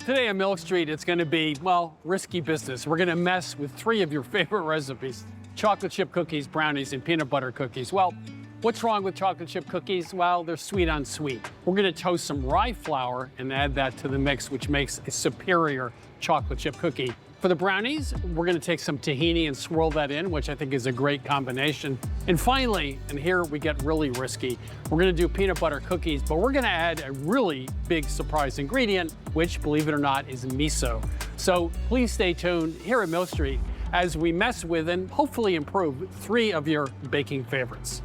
Today on Milk Street, it's going to be, well, risky business. We're going to mess with 3 of your favorite recipes: chocolate chip cookies, brownies, and peanut butter cookies. Well, what's wrong with chocolate chip cookies? Well, they're sweet on sweet. We're going to toast some rye flour and add that to the mix, which makes a superior chocolate chip cookie. For the brownies, we're going to take some tahini and swirl that in, which I think is a great combination. And finally, and here we get really risky, we're going to do peanut butter cookies, but we're going to add a really big surprise ingredient, which, believe it or not, is miso. So please stay tuned here at Milk Street as we mess with and hopefully improve 3 of your baking favorites.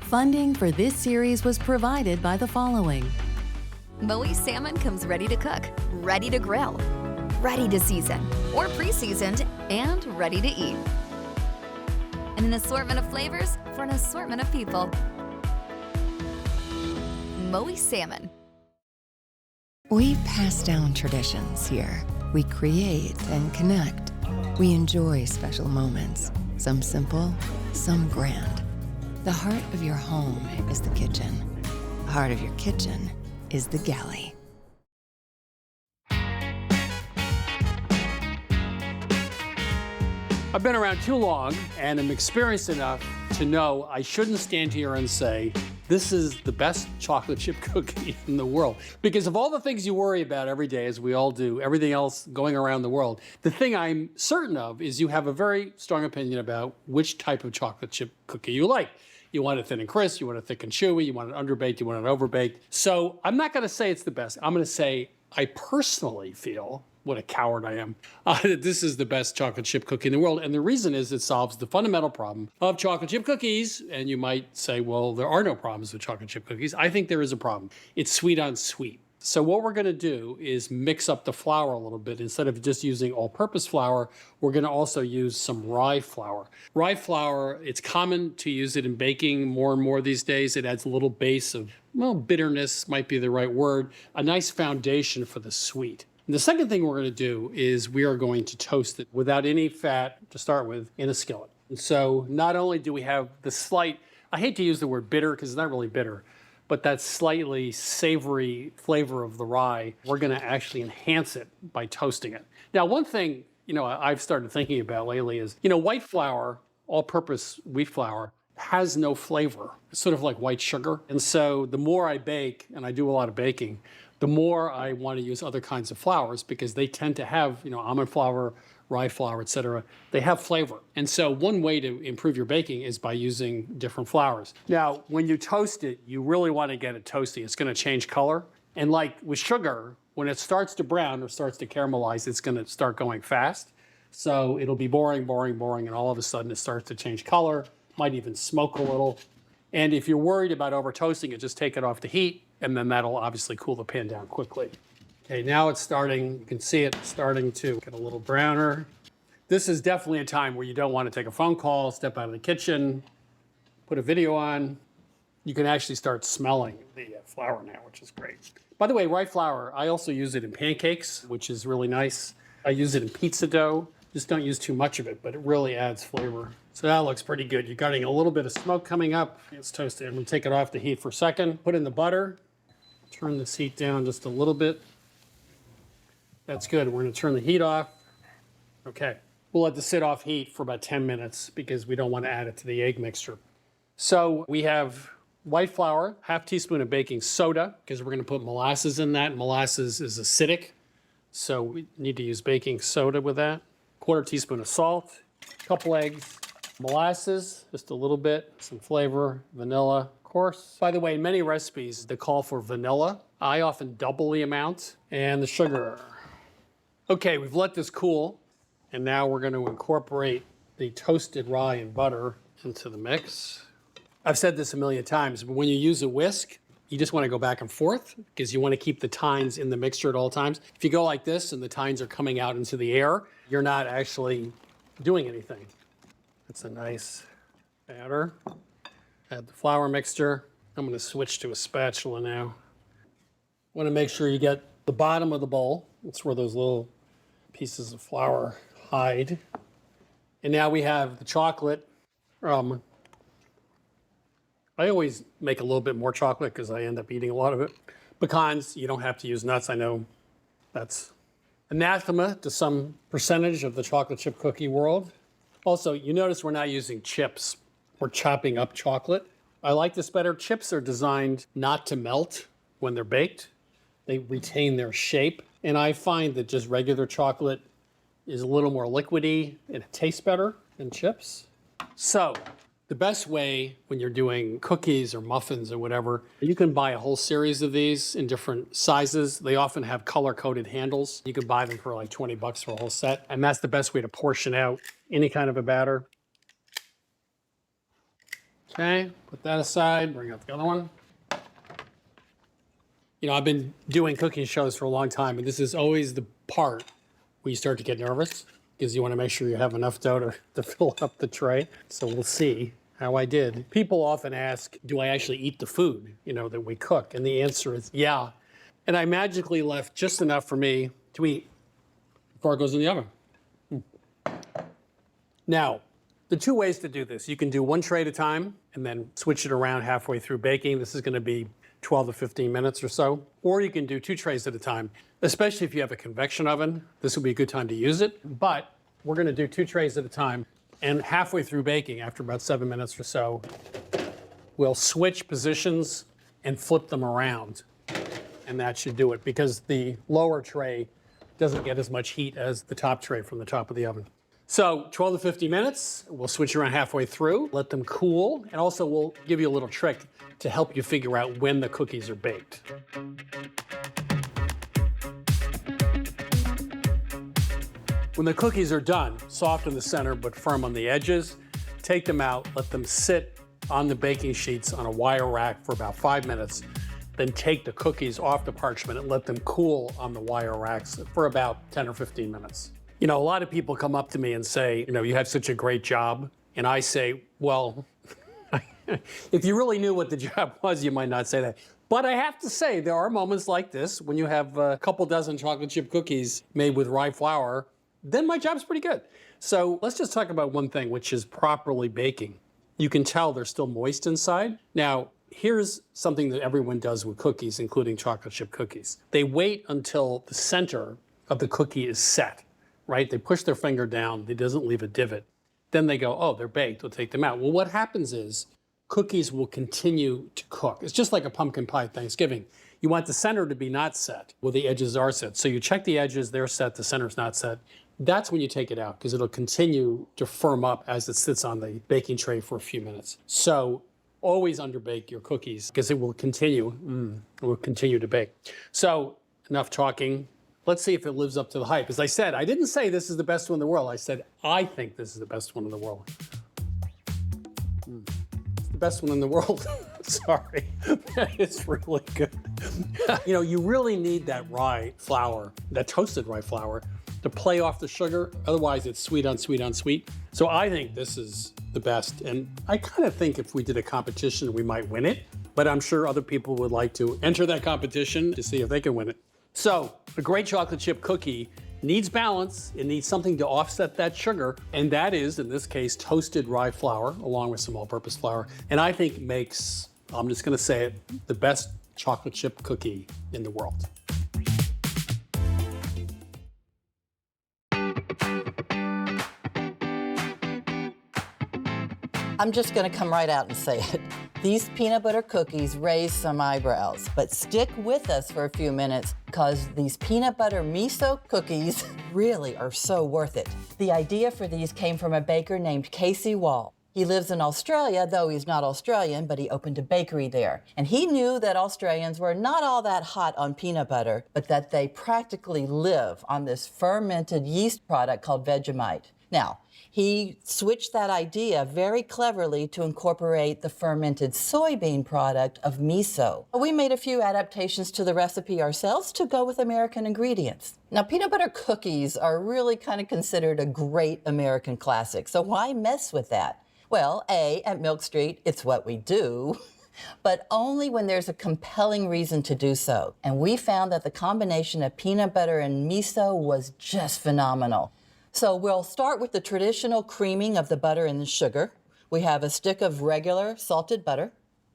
Funding for this series was provided by the following. Moe's salmon comes ready to cook, ready to grill, ready to season, or pre-seasoned, and ready to eat. And an assortment of flavors for an assortment of people. Moe's salmon. We pass down traditions here. We create and connect. We enjoy special moments, some simple, some grand. The heart of your home is the kitchen. The heart of your kitchen is the galley. I've been around too long and am experienced enough to know I shouldn't stand here and say, this is the best chocolate chip cookie in the world. Because of all the things you worry about every day, as we all do, everything else going around the world, the thing I'm certain of is you have a very strong opinion about which type of chocolate chip cookie you like. You want it thin and crisp, you want it thick and chewy, you want it underbaked, you want it overbaked. So I'm not gonna say it's the best. I'm gonna say I personally feel, what a coward I am, that this is the best chocolate chip cookie in the world. And the reason is it solves the fundamental problem of chocolate chip cookies. And you might say, well, there are no problems with chocolate chip cookies. I think there is a problem. It's sweet on sweet. So what we're gonna do is mix up the flour a little bit. Instead of just using all-purpose flour, we're gonna also use some rye flour. Rye flour, it's common to use it in baking more and more these days. It adds a little base of, well, bitterness might be the right word, a nice foundation for the sweet. And the second thing we're gonna do is we are going to toast it without any fat to start with in a skillet. And so not only do we have the slight, I hate to use the word bitter because it's not really bitter, but that slightly savory flavor of the rye, we're gonna actually enhance it by toasting it. Now, one thing, I've started thinking about lately is, white flour, all-purpose wheat flour, has no flavor. It's sort of like white sugar. And so the more I bake, and I do a lot of baking, the more I want to use other kinds of flours because they tend to have, almond flour, rye flour, et cetera. They have flavor. And so one way to improve your baking is by using different flours. Now, when you toast it, you really want to get it toasty. It's going to change color. And like with sugar, when it starts to brown or starts to caramelize, it's going to start going fast. So it'll be boring, boring, boring, and all of a sudden it starts to change color, might even smoke a little. And if you're worried about over toasting it, just take it off the heat, and then that'll obviously cool the pan down quickly. Okay, now it's starting, you can see it starting to get a little browner. This is definitely a time where you don't want to take a phone call, step out of the kitchen, put a video on. You can actually start smelling the flour now, which is great. By the way, rye flour, I also use it in pancakes, which is really nice. I use it in pizza dough. Just don't use too much of it, but it really adds flavor. So that looks pretty good. You're getting a little bit of smoke coming up. It's toasted. I'm gonna take it off the heat for a second. Put in the butter. Turn this heat down just a little bit. That's good. We're gonna turn the heat off. Okay. We'll let this sit off heat for about 10 minutes because we don't want to add it to the egg mixture. So we have white flour, half teaspoon of baking soda, because we're gonna put molasses in that. Molasses is acidic, so we need to use baking soda with that. Quarter teaspoon of salt, a couple eggs, molasses, just a little bit, some flavor, vanilla, of course. By the way, in many recipes, they call for vanilla. I often double the amount, and the sugar. Okay, we've let this cool, and now we're going to incorporate the toasted rye and butter into the mix. I've said this a million times, but when you use a whisk, you just want to go back and forth because you want to keep the tines in the mixture at all times. If you go like this and the tines are coming out into the air, you're not actually doing anything. That's a nice batter. Add the flour mixture. I'm going to switch to a spatula now. Want to make sure you get the bottom of the bowl. That's where those little pieces of flour hide. And now we have the chocolate. I always make a little bit more chocolate because I end up eating a lot of it. Pecans, you don't have to use nuts. I know that's anathema to some percentage of the chocolate chip cookie world. Also, you notice we're not using chips. We're chopping up chocolate. I like this better. Chips are designed not to melt when they're baked. They retain their shape. And I find that just regular chocolate is a little more liquidy and it tastes better than chips. So the best way when you're doing cookies or muffins or whatever, you can buy a whole series of these in different sizes. They often have color-coded handles. You can buy them for like 20 bucks for a whole set. And that's the best way to portion out any kind of a batter. Okay, put that aside, bring out the other one. You know, I've been doing cooking shows for a long time, and this is always the part where you start to get nervous because you want to make sure you have enough dough to fill up the tray. So we'll see how I did. People often ask, do I actually eat the food, you know, that we cook? And the answer is yeah. And I magically left just enough for me to eat before it goes in the oven. Now, the two ways to do this, you can do one tray at a time and then switch it around halfway through baking. This is going to be 12 to 15 minutes or so. Or you can do 2 trays at a time, especially if you have a convection oven. This will be a good time to use it. But we're going to do 2 trays at a time. And halfway through baking, after about 7 minutes or so, we'll switch positions and flip them around. And that should do it because the lower tray doesn't get as much heat as the top tray from the top of the oven. So 12 to 50 minutes, we'll switch around halfway through, let them cool, and also we'll give you a little trick to help you figure out when the cookies are baked. When the cookies are done, soft in the center but firm on the edges, take them out, let them sit on the baking sheets on a wire rack for about 5 minutes, then take the cookies off the parchment and let them cool on the wire racks for about 10 or 15 minutes. You know, a lot of people come up to me and say, you know, you have such a great job. And I say, well, if you really knew what the job was, you might not say that. But I have to say, there are moments like this when you have a couple dozen chocolate chip cookies made with rye flour, then my job's pretty good. So let's just talk about one thing, which is properly baking. You can tell they're still moist inside. Now, here's something that everyone does with cookies, including chocolate chip cookies. They wait until the center of the cookie is set. Right? They push their finger down, it doesn't leave a divot. Then they go, oh, they're baked, we'll take them out. Well, what happens is cookies will continue to cook. It's just like a pumpkin pie at Thanksgiving. You want the center to be not set, well, the edges are set. So you check the edges, they're set, the center's not set. That's when you take it out because it'll continue to firm up as it sits on the baking tray for a few minutes. So always underbake your cookies because it will continue to bake. So enough talking. Let's see if it lives up to the hype. As I said, I didn't say this is the best one in the world. I said, I think this is the best one in the world. It's the best one in the world. Sorry. It's really good. You know, you really need that rye flour, that toasted rye flour, to play off the sugar. Otherwise, it's sweet on sweet on sweet. So I think this is the best. And I kind of think if we did a competition, we might win it. But I'm sure other people would like to enter that competition to see if they can win it. So, a great chocolate chip cookie needs balance. It needs something to offset that sugar, and that is, in this case, toasted rye flour, along with some all-purpose flour. And I think makes, I'm just gonna say it, the best chocolate chip cookie in the world. I'm just going to come right out and say it. These peanut butter cookies raise some eyebrows, but stick with us for a few minutes because these peanut butter miso cookies really are so worth it. The idea for these came from a baker named Casey Wall. He lives in Australia, though he's not Australian, but he opened a bakery there. And he knew that Australians were not all that hot on peanut butter, but that they practically live on this fermented yeast product called Vegemite. Now, he switched that idea very cleverly to incorporate the fermented soybean product of miso. We made a few adaptations to the recipe ourselves to go with American ingredients. Now, peanut butter cookies are really kind of considered a great American classic, so why mess with that? Well, at Milk Street, it's what we do, but only when there's a compelling reason to do so. And we found that the combination of peanut butter and miso was just phenomenal. So we'll start with the traditional creaming of the butter and the sugar. We have a stick of regular salted butter,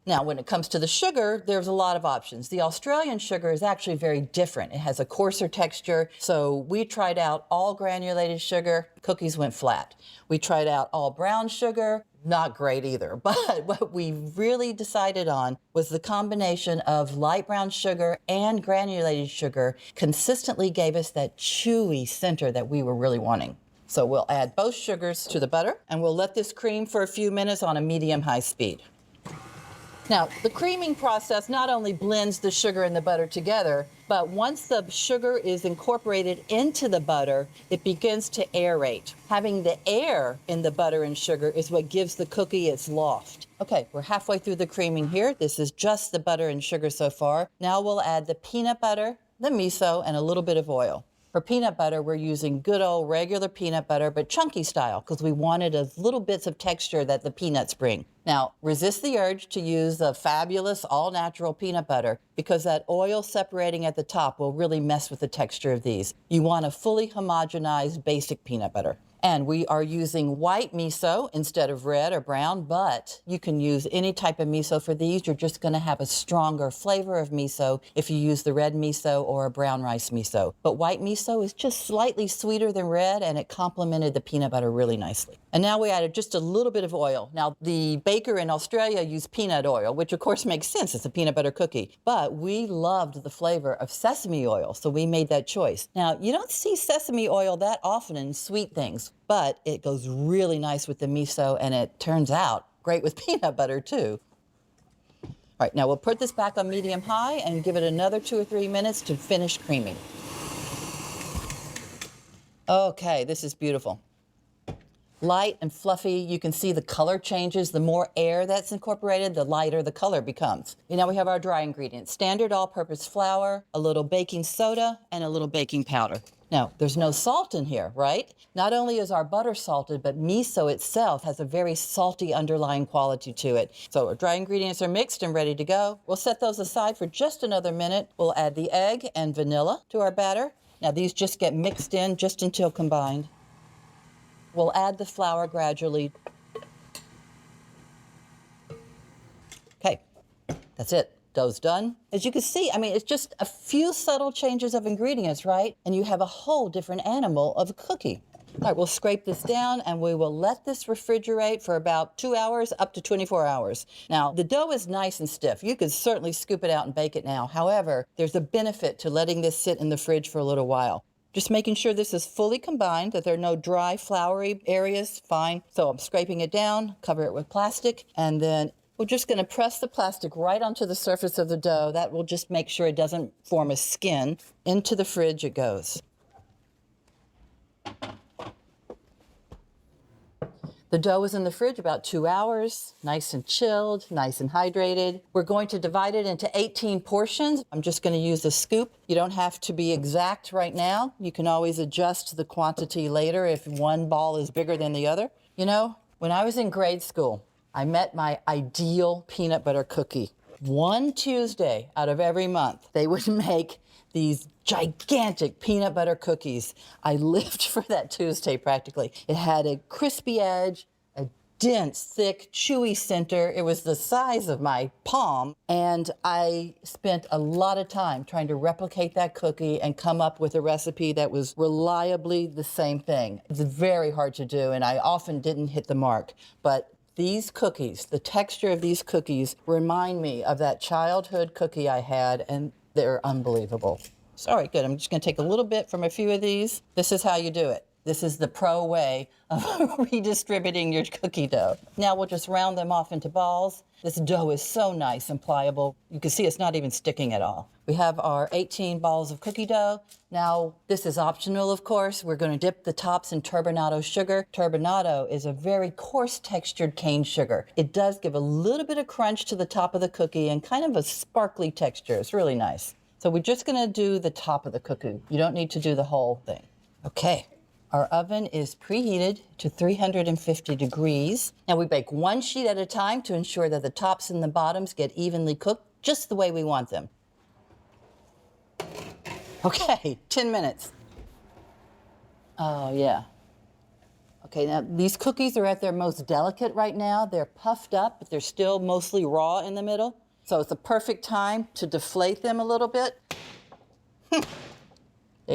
Now, when it comes to the sugar, there's a lot of options. The Australian sugar is actually very different. It has a coarser texture. So we tried out all granulated sugar, cookies went flat. We tried out all brown sugar, not great either. But what we really decided on was the combination of light brown sugar and granulated sugar consistently gave us that chewy center that we were really wanting. So we'll add both sugars to the butter, and we'll let this cream for a few minutes on a medium-high speed. Now, the creaming process not only blends the sugar and the butter together, but once the sugar is incorporated into the butter, it begins to aerate. Having the air in the butter and sugar is what gives the cookie its loft. Okay, we're halfway through the creaming here. This is just the butter and sugar so far. Now we'll add the peanut butter, the miso, and a little bit of oil. For peanut butter, we're using good old regular peanut butter, but chunky style, because we wanted as little bits of texture that the peanuts bring. Now, resist the urge to use the fabulous all-natural peanut butter, because that oil separating at the top will really mess with the texture of these. You want a fully homogenized basic peanut butter. And we are using white miso instead of red or brown, but you can use any type of miso for these. You're just going to have a stronger flavor of miso if you use the red miso or a brown rice miso. But white miso is just slightly sweeter than red, and it complemented the peanut butter really nicely. And now we added just a little bit of oil. Now, the baker in Australia used peanut oil, which of course makes sense. It's a peanut butter cookie. But we loved the flavor of sesame oil, so we made that choice. Now, you don't see sesame oil that often in sweet things, but it goes really nice with the miso, and it turns out great with peanut butter too. All right, now we'll put this back on medium-high and give it another 2 or 3 minutes to finish creaming. Okay, this is beautiful. Light and fluffy, you can see the color changes. The more air that's incorporated, the lighter the color becomes. Now we have our dry ingredients. Standard all-purpose flour, a little baking soda, and a little baking powder. Now, there's no salt in here, right? Not only is our butter salted, but miso itself has a very salty underlying quality to it. So our dry ingredients are mixed and ready to go. We'll set those aside for just another minute. We'll add the egg and vanilla to our batter. Now these just get mixed in just until combined. We'll add the flour gradually. Okay, that's it. Dough's done. As you can see, I mean, it's just a few subtle changes of ingredients, right? And you have a whole different animal of a cookie. All right, we'll scrape this down and we will let this refrigerate for about 2 hours up to 24 hours. Now, the dough is nice and stiff. You could certainly scoop it out and bake it now. However, there's a benefit to letting this sit in the fridge for a little while. Just making sure this is fully combined, that there are no dry, floury areas, fine. So I'm scraping it down, cover it with plastic, and then we're just going to press the plastic right onto the surface of the dough. That will just make sure it doesn't form a skin. Into the fridge it goes. The dough is in the fridge about 2 hours, nice and chilled, nice and hydrated. We're going to divide it into 18 portions. I'm just going to use a scoop. You don't have to be exact right now. You can always adjust the quantity later if one ball is bigger than the other. You know, when I was in grade school, I met my ideal peanut butter cookie. One Tuesday out of every month, they would make these gigantic peanut butter cookies. I lived for that Tuesday practically. It had a crispy edge, a dense, thick, chewy center. It was the size of my palm, and I spent a lot of time trying to replicate that cookie and come up with a recipe that was reliably the same thing. It's very hard to do, and I often didn't hit the mark, but these cookies, the texture of these cookies remind me of that childhood cookie I had, and they're unbelievable. Sorry, good. I'm just going to take a little bit from a few of these. This is how you do it. This is the pro way of redistributing your cookie dough. Now we'll just round them off into balls. This dough is so nice and pliable. You can see it's not even sticking at all. We have our 18 balls of cookie dough. Now, this is optional, of course. We're going to dip the tops in turbinado sugar. Turbinado is a very coarse textured cane sugar. It does give a little bit of crunch to the top of the cookie and kind of a sparkly texture. It's really nice. So we're just going to do the top of the cookie. You don't need to do the whole thing. Okay. Our oven is preheated to 350 degrees. Now we bake one sheet at a time to ensure that the tops and the bottoms get evenly cooked just the way we want them. Okay, 10 minutes. Oh yeah. Okay, now these cookies are at their most delicate right now. They're puffed up, but they're still mostly raw in the middle. So it's the perfect time to deflate them a little bit. There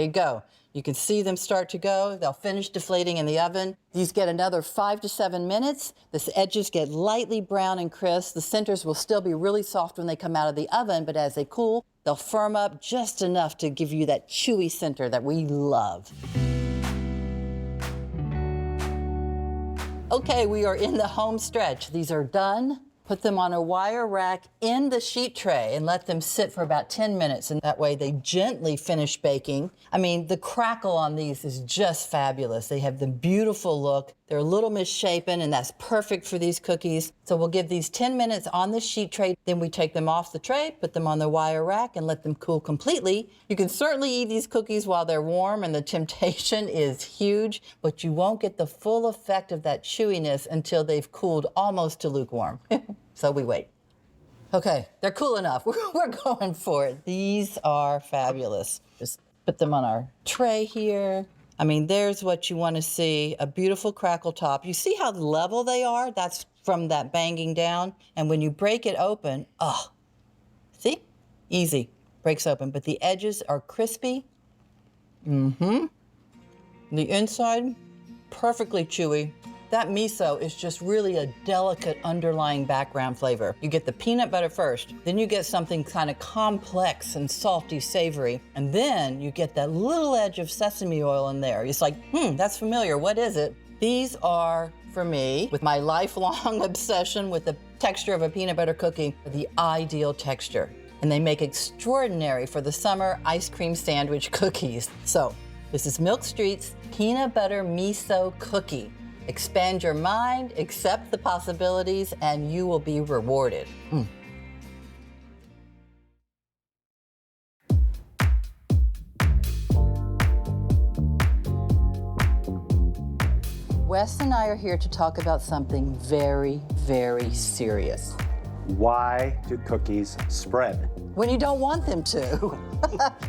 you go. You can see them start to go. They'll finish deflating in the oven. These get another 5 to 7 minutes. The edges get lightly brown and crisp. The centers will still be really soft when they come out of the oven, but as they cool, they'll firm up just enough to give you that chewy center that we love. Okay, we are in the home stretch. These are done. Put them on a wire rack in the sheet tray and let them sit for about 10 minutes, and that way they gently finish baking. I mean, the crackle on these is just fabulous. They have the beautiful look. They're a little misshapen, and that's perfect for these cookies. So we'll give these 10 minutes on the sheet tray, then we take them off the tray, put them on the wire rack, and let them cool completely. You can certainly eat these cookies while they're warm, and the temptation is huge, but you won't get the full effect of that chewiness until they've cooled almost to lukewarm. So we wait. Okay, they're cool enough. We're going for it. These are fabulous. Just put them on our tray here. I mean, there's what you want to see, a beautiful crackle top. You see how level they are? That's from that banging down. And when you break it open, oh, see? Easy, breaks open. But the edges are crispy. The inside, perfectly chewy. That miso is just really a delicate underlying background flavor. You get the peanut butter first, then you get something kind of complex and salty, savory, and then you get that little edge of sesame oil in there. It's like, that's familiar, what is it? These are, for me, with my lifelong obsession with the texture of a peanut butter cookie, the ideal texture. And they make extraordinary for the summer ice cream sandwich cookies. So, this is Milk Street's Peanut Butter Miso Cookie. Expand your mind, accept the possibilities, and you will be rewarded. Wes and I are here to talk about something very, very serious. Why do cookies spread? When you don't want them to.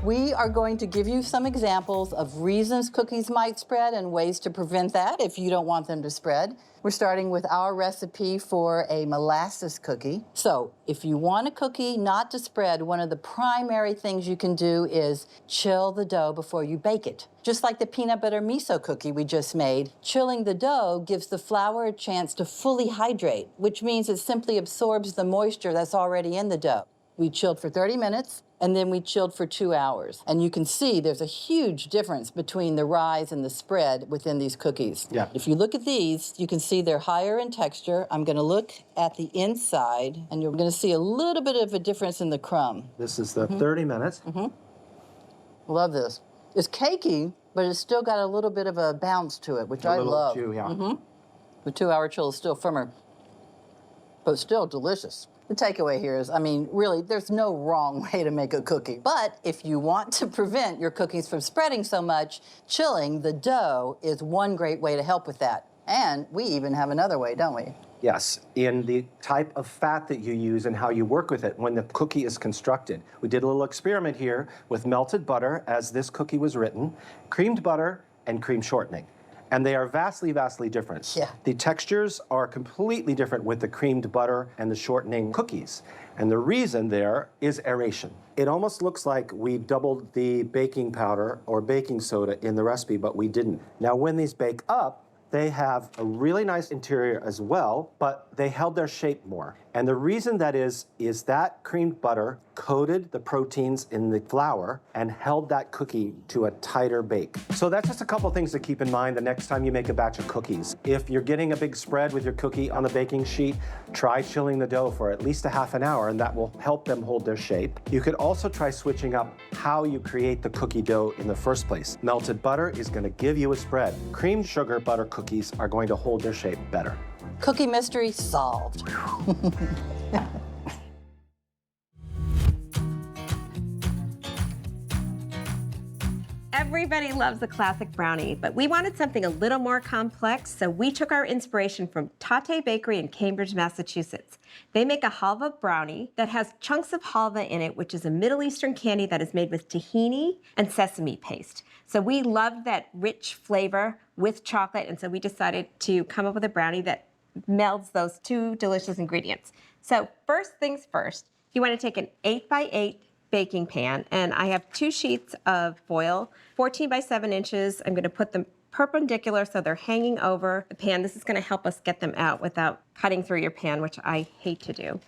We are going to give you some examples of reasons cookies might spread and ways to prevent that if you don't want them to spread. We're starting with our recipe for a molasses cookie. So if you want a cookie not to spread, one of the primary things you can do is chill the dough before you bake it. Just like the peanut butter miso cookie we just made, chilling the dough gives the flour a chance to fully hydrate, which means it simply absorbs the moisture that's already in the dough. We chilled for 30 minutes, and then we chilled for 2 hours. And you can see there's a huge difference between the rise and the spread within these cookies. Yeah. If you look at these, you can see they're higher in texture. I'm gonna look at the inside, and you're gonna see a little bit of a difference in the crumb. This is the 30 minutes. Love this. It's cakey, but it's still got a little bit of a bounce to it, which I love. Chew, yeah. The 2-hour chill is still firmer, but still delicious. The takeaway here is, I mean, really, there's no wrong way to make a cookie. But if you want to prevent your cookies from spreading so much, chilling the dough is one great way to help with that. And we even have another way, don't we? Yes, in the type of fat that you use and how you work with it when the cookie is constructed. We did a little experiment here with melted butter, as this cookie was written, creamed butter, and cream shortening. And they are vastly, vastly different. Yeah. The textures are completely different with the creamed butter and the shortening cookies. And the reason there is aeration. It almost looks like we doubled the baking powder or baking soda in the recipe, but we didn't. Now, when these bake up, they have a really nice interior as well, but they held their shape more. And the reason that is that creamed butter coated the proteins in the flour and held that cookie to a tighter bake. So that's just a couple things to keep in mind the next time you make a batch of cookies. If you're getting a big spread with your cookie on the baking sheet, try chilling the dough for at least a half an hour, and that will help them hold their shape. You could also try switching up how you create the cookie dough in the first place. Melted butter is going to give you a spread. Creamed sugar butter cookies are going to hold their shape better. Cookie mystery solved. Everybody loves a classic brownie, but we wanted something a little more complex, so we took our inspiration from Tate Bakery in Cambridge, Massachusetts. They make a halva brownie that has chunks of halva in it, which is a Middle Eastern candy that is made with tahini and sesame paste. So we loved that rich flavor with chocolate, and so we decided to come up with a brownie that melds those two delicious ingredients. So first things first, you want to take an 8x8 baking pan, and I have 2 sheets of foil, 14 by 7 inches. I'm going to put them perpendicular so they're hanging over the pan. This is going to help us get them out without cutting through your pan, which I hate to do.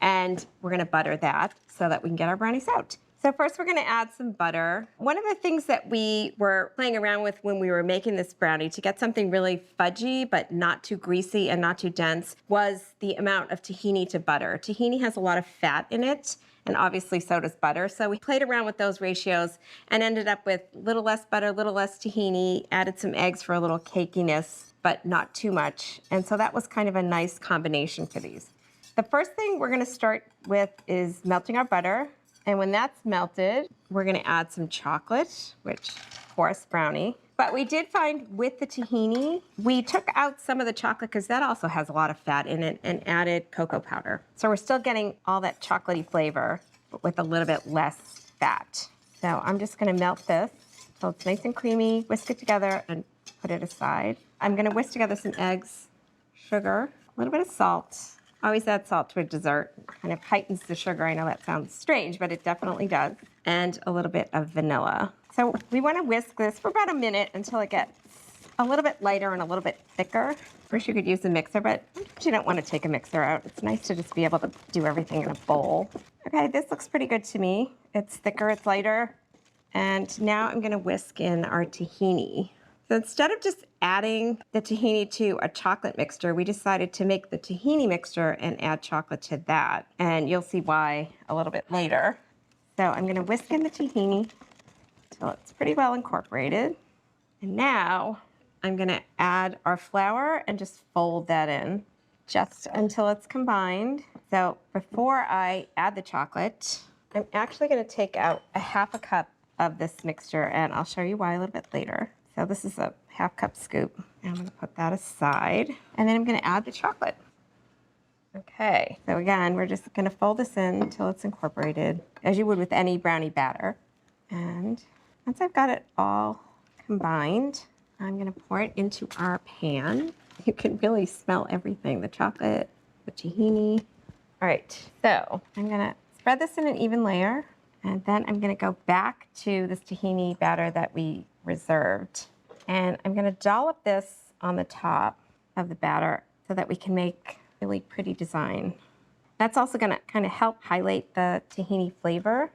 And we're going to butter that so that we can get our brownies out. So first we're going to add some butter. One of the things that we were playing around with when we were making this brownie to get something really fudgy but not too greasy and not too dense was the amount of tahini to butter. Tahini has a lot of fat in it, and obviously so does butter. So we played around with those ratios and ended up with a little less butter, a little less tahini, added some eggs for a little cakiness, but not too much. And so that was kind of a nice combination for these. The first thing we're gonna start with is melting our butter. And when that's melted, we're gonna add some chocolate, which forest brownie. But we did find with the tahini, we took out some of the chocolate because that also has a lot of fat in it, and added cocoa powder. So we're still getting all that chocolatey flavor, but with a little bit less fat. So I'm just gonna melt this so it's nice and creamy, whisk it together and put it aside. I'm gonna whisk together some eggs, sugar, a little bit of salt. Always add salt to a dessert. Kind of heightens the sugar. I know that sounds strange, but it definitely does. And a little bit of vanilla. So we want to whisk this for about a minute until it gets a little bit lighter and a little bit thicker. First you could use a mixer, but you don't want to take a mixer out. It's nice to just be able to do everything in a bowl. Okay, this looks pretty good to me. It's thicker, it's lighter. And now I'm going to whisk in our tahini. So instead of just adding the tahini to a chocolate mixture, we decided to make the tahini mixture and add chocolate to that. And you'll see why a little bit later. So I'm gonna whisk in the tahini until it's pretty well incorporated. And now I'm gonna add our flour and just fold that in just until it's combined. So before I add the chocolate, I'm actually gonna take out a 1/2 cup of this mixture, and I'll show you why a little bit later. So this is a 1/2 cup scoop. And I'm gonna put that aside. And then I'm gonna add the chocolate. Okay, so again, we're just gonna fold this in until it's incorporated, as you would with any brownie batter. And once I've got it all combined, I'm gonna pour it into our pan. You can really smell everything, the chocolate, the tahini. All right, so I'm gonna spread this in an even layer, and then I'm gonna go back to this tahini batter that we reserved. And I'm gonna dollop this on the top of the batter so that we can make a really pretty design. That's also gonna kind of help highlight the tahini flavor.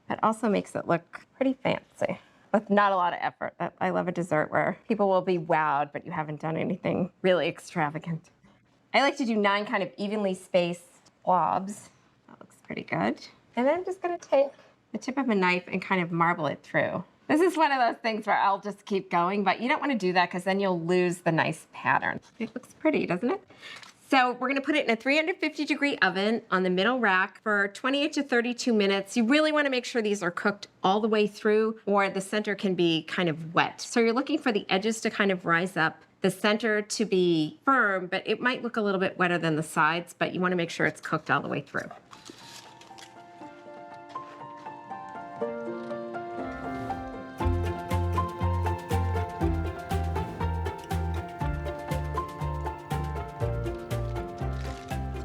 It also makes it look pretty fancy with not a lot of effort. I love a dessert where people will be wowed, but you haven't done anything really extravagant. I like to do 9 kind of evenly spaced blobs. That looks pretty good. And then I'm just gonna take the tip of a knife and kind of marble it through. This is one of those things where I'll just keep going, but you don't want to do that because then you'll lose the nice pattern. It looks pretty, doesn't it? So we're gonna put it in a 350-degree oven on the middle rack for 28 to 32 minutes. You really wanna make sure these are cooked all the way through, or the center can be kind of wet. So you're looking for the edges to kind of rise up, the center to be firm, but it might look a little bit wetter than the sides, but you wanna make sure it's cooked all the way through.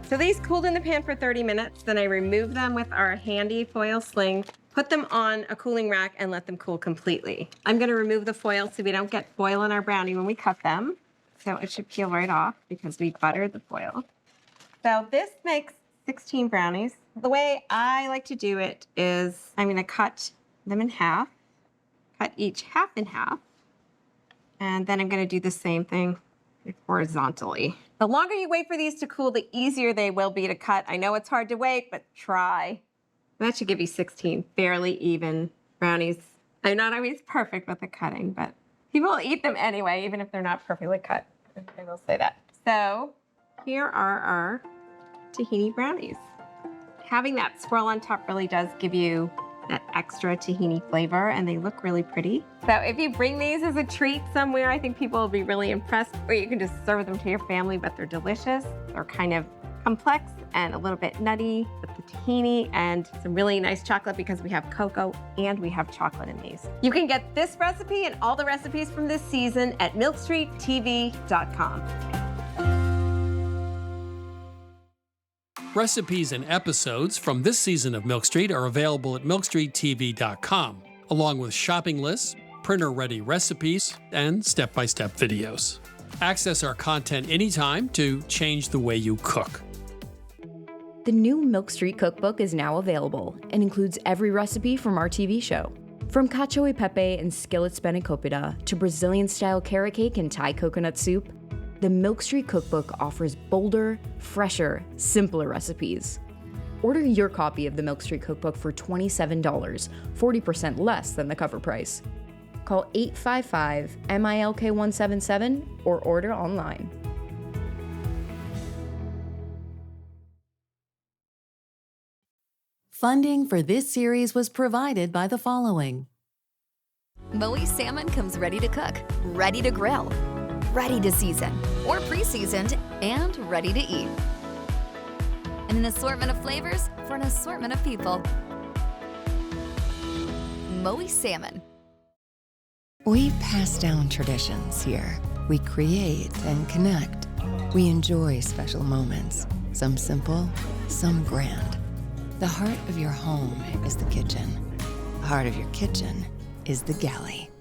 So these cooled in the pan for 30 minutes, then I remove them with our handy foil sling, put them on a cooling rack and let them cool completely. I'm gonna remove the foil so we don't get foil in our brownie when we cut them. So it should peel right off because we buttered the foil. So this makes 16 brownies. The way I like to do it is I'm gonna cut them in half, cut each half in half, and then I'm gonna do the same thing horizontally. The longer you wait for these to cool, the easier they will be to cut. I know it's hard to wait, but try. That should give you 16 fairly even brownies. I'm not always perfect with the cutting, but people will eat them anyway, even if they're not perfectly cut. I will say that. So here are our tahini brownies. Having that swirl on top really does give you that extra tahini flavor, and they look really pretty. So if you bring these as a treat somewhere, I think people will be really impressed. Or you can just serve them to your family, but they're delicious. They're kind of complex and a little bit nutty with the tahini and some really nice chocolate because we have cocoa and we have chocolate in these. You can get this recipe and all the recipes from this season at milkstreettv.com. Recipes and episodes from this season of Milk Street are available at milkstreettv.com, along with shopping lists, printer-ready recipes, and step-by-step videos. Access our content anytime to change the way you cook. The new Milk Street cookbook is now available and includes every recipe from our TV show. From cacio e pepe and skillet spanakopita to Brazilian-style carrot cake and Thai coconut soup, the Milk Street cookbook offers bolder, fresher, simpler recipes. Order your copy of the Milk Street cookbook for $27, 40% less than the cover price. Call 855-MILK-177 or order online. Funding for this series was provided by the following. Moe salmon comes ready to cook, ready to grill, ready to season, or pre-seasoned, and ready to eat. And an assortment of flavors for an assortment of people. Moe salmon. We pass down traditions here. We create and connect. We enjoy special moments, some simple, some grand. The heart of your home is the kitchen. The heart of your kitchen is the galley.